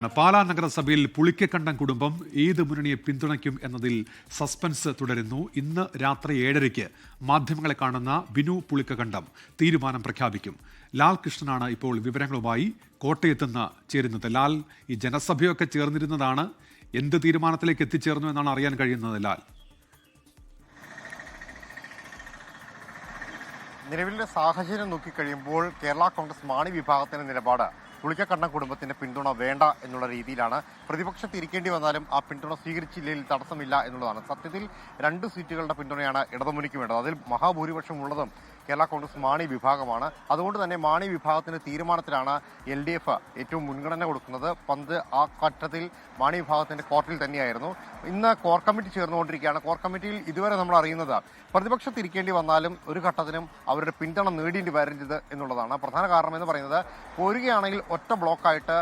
പാലാ നഗരസഭയിൽ പുളിക്കക്കണ്ടം കുടുംബം ഏത് മുന്നണിയെ പിന്തുണയ്ക്കും എന്നതിൽ സസ്പെൻസ് തുടരുന്നു. ഇന്ന് രാത്രി 7:30 മാധ്യമങ്ങളെ കാണുന്ന ബിനു പുളിക്കക്കണ്ടം തീരുമാനം പ്രഖ്യാപിക്കും. ലാൽ കൃഷ്ണനാണ് ഇപ്പോൾ വിവരങ്ങളുമായി കോട്ടയത്ത് നിന്ന് ചേരുന്നത്. ലാൽ, ഈ ജനസഭയൊക്കെ ചേർന്നിരുന്നതാണ്, എന്ത് തീരുമാനത്തിലേക്ക് എത്തിച്ചേർന്നു എന്നാണ് അറിയാൻ കഴിയുന്നത്. ലാൽ, നിലവിലെ സാഹചര്യം നോക്കിക്കഴിയുമ്പോൾ കേരള കോൺഗ്രസ് മാണി വിഭാഗത്തിന്റെ നിലപാട് പുളിക്കക്കണ്ടം കുടുംബത്തിന്റെ പിന്തുണ വേണ്ട എന്നുള്ള രീതിയിലാണ്. പ്രതിപക്ഷത്ത് ഇരിക്കേണ്ടി വന്നാലും ആ പിന്തുണ സ്വീകരിച്ചില്ലെങ്കിൽ തടസ്സമില്ല എന്നുള്ളതാണ്. സത്യത്തിൽ 2 സീറ്റുകളുടെ പിന്തുണയാണ് ഇടതുമുന്നണിക്ക് വേണ്ടത്. അതിൽ മഹാഭൂരിപക്ഷം ഉള്ളതും കേരള കോൺഗ്രസ് മാണി വിഭാഗമാണ്. അതുകൊണ്ട് തന്നെ മാണി വിഭാഗത്തിന്റെ തീരുമാനത്തിലാണ് LDF ഏറ്റവും മുൻഗണന കൊടുക്കുന്നത്. പന്ത് ആ ഘട്ടത്തിൽ മാണി വിഭാഗത്തിന്റെ കോർട്ടിൽ തന്നെയായിരുന്നു. ഇന്ന് കോർ കമ്മിറ്റി ചേർന്നുകൊണ്ടിരിക്കുകയാണ്. കോർ കമ്മിറ്റിയിൽ ഇതുവരെ നമ്മൾ അറിയുന്നത് പ്രതിപക്ഷത്ത് ഇരിക്കേണ്ടി വന്നാലും ഒരു ഘട്ടത്തിനും അവരുടെ പിന്തുണ നേടേണ്ടി വരരുത് എന്നുള്ളതാണ്. പ്രധാന കാരണം എന്ന് പറയുന്നത്, പോരുകയാണെങ്കിൽ ഒറ്റ ബ്ലോക്കായിട്ട്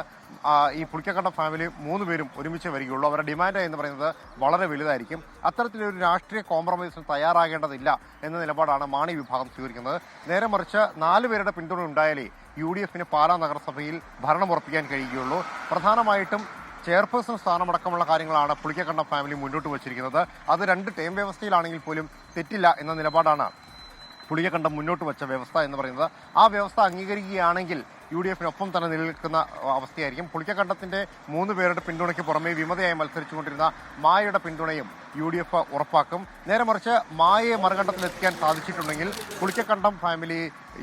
ഈ പുളിക്കക്കണ്ടം ഫാമിലി 3 പേരും ഒരുമിച്ച് വരികയുള്ളൂ. അവരുടെ ഡിമാൻഡ് എന്ന് പറയുന്നത് വളരെ വലുതായിരിക്കും. അത്തരത്തിലൊരു രാഷ്ട്രീയ കോംപ്രമൈസിന് തയ്യാറാകേണ്ടതില്ല എന്ന നിലപാടാണ് മാണി വിഭാഗം സ്വീകരിക്കുന്നത്. നേരെ മറിച്ച് 4 പേരുടെ പിന്തുണ ഉണ്ടായാലേ UDFന് പാലാ നഗരസഭയിൽ ഭരണം ഉറപ്പിക്കാൻ കഴിയുകയുള്ളൂ. പ്രധാനമായിട്ടും ചെയർപേഴ്സൺ സ്ഥാനമടക്കമുള്ള കാര്യങ്ങളാണ് പുളിക്കക്കണ്ടം ഫാമിലി മുന്നോട്ട് വച്ചിരിക്കുന്നത്. അത് 2 ടേം വ്യവസ്ഥയിലാണെങ്കിൽ പോലും തെറ്റില്ല എന്ന നിലപാടാണ് പുളിക്കക്കണ്ടം മുന്നോട്ട് വെച്ച വ്യവസ്ഥ എന്ന് പറയുന്നത്. ആ വ്യവസ്ഥ അംഗീകരിക്കുകയാണെങ്കിൽ UDFനൊപ്പം തന്നെ നിലനിൽക്കുന്ന അവസ്ഥയായിരിക്കും. പുളിക്കക്കണ്ടത്തിന്റെ 3 പേരുടെ പിന്തുണയ്ക്ക് പുറമെ വിമതയായി മത്സരിച്ചുകൊണ്ടിരുന്ന മായയുടെ പിന്തുണയും UDF ഉറപ്പാക്കും. നേരെ മറിച്ച് മായയെ മറുകണ്ഠത്തിലെത്തിക്കാൻ സാധിച്ചിട്ടുണ്ടെങ്കിൽ പുളിക്കക്കണ്ടം ഫാമിലി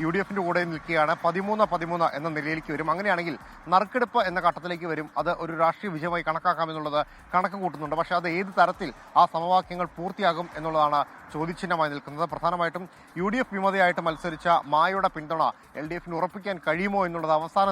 UDFന്റെ കൂടെ നിൽക്കുകയാണ്. 13-13 എന്ന നിലയിലേക്ക് വരും. അങ്ങനെയാണെങ്കിൽ നറുക്കെടുപ്പ് എന്ന ഘട്ടത്തിലേക്ക് വരും. അത് ഒരു രാഷ്ട്രീയ വിജയമായി കണക്കാക്കാമെന്നുള്ളത് കണക്ക് കൂട്ടുന്നുണ്ട്. പക്ഷേ അത് ഏത് തരത്തിൽ ആ സമവാക്യങ്ങൾ പൂർത്തിയാകും എന്നുള്ളതാണ് ചോദ്യചിഹ്നമായി നിൽക്കുന്നത്. പ്രധാനമായിട്ടും UDF വിമതയായിട്ട് മത്സരിച്ച മായയുടെ പിന്തുണ LDFന് ഉറപ്പിക്കാൻ കഴിയുമോ എന്നുള്ളത് അവസാന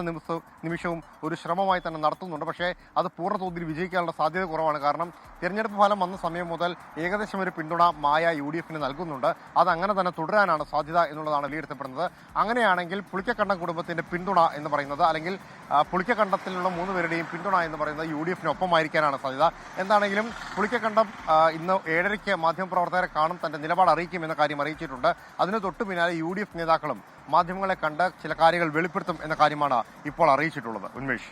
നിമിഷവും ഒരു ശ്രമമായി തന്നെ നടത്തുന്നുണ്ട്. പക്ഷേ അത് പൂർണ്ണ തോതിൽ വിജയിക്കാനുള്ള സാധ്യത കുറവാണ്. കാരണം തിരഞ്ഞെടുപ്പ് ഫലം വന്ന സമയം മുതൽ ഏകദേശം ഒരു പിന്തുണ മായ UDFന് നൽകുന്നുണ്ട്. അത് അങ്ങനെ തന്നെ തുടരാനാണ് സാധ്യത എന്നുള്ളതാണ് വിലയിരുത്തപ്പെടുന്നത്. അങ്ങനെയാണെങ്കിൽ പുളിക്കക്കണ്ടം കുടുംബത്തിന്റെ പിന്തുണ എന്ന് പറയുന്നത്, അല്ലെങ്കിൽ പുളിക്കക്കണ്ടത്തിലുള്ള 3 പേരുടെയും പിന്തുണ എന്ന് പറയുന്നത് UDFനൊപ്പമായിരിക്കാനാണ് സാധ്യത. എന്താണെങ്കിലും പുളിക്കക്കണ്ടം ഇന്ന് 7:30 മാധ്യമപ്രവർത്തകരെ കാണും, തന്റെ നിലപാട് അറിയിക്കുമെന്ന കാര്യം അറിയിച്ചിട്ടുണ്ട്. അതിന് തൊട്ടു പിന്നാലെ UDF നേതാക്കളും മാധ്യമങ്ങളെ കണ്ട് ചില കാര്യങ്ങൾ വെളിപ്പെടുത്തും എന്ന കാര്യമാണ് ഇപ്പോൾ അറിയിച്ചിട്ടുള്ളത്. ഉന്മേഷ്,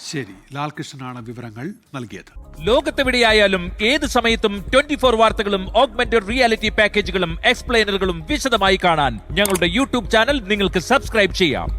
ശരി. ലാൽകൃഷ്ണനാണ് വിവരങ്ങൾ നൽകിയത്. ലോകത്തെവിടെയായാലും ഏത് സമയത്തും 24 വാർത്തകളും ഓഗ്മെന്റഡ് റിയാലിറ്റി പാക്കേജുകളും എക്സ്പ്ലെയിനറുകളും വിശദമായി കാണാൻ ഞങ്ങളുടെ YouTube ചാനൽ നിങ്ങൾക്ക് സബ്സ്ക്രൈബ് ചെയ്യാം.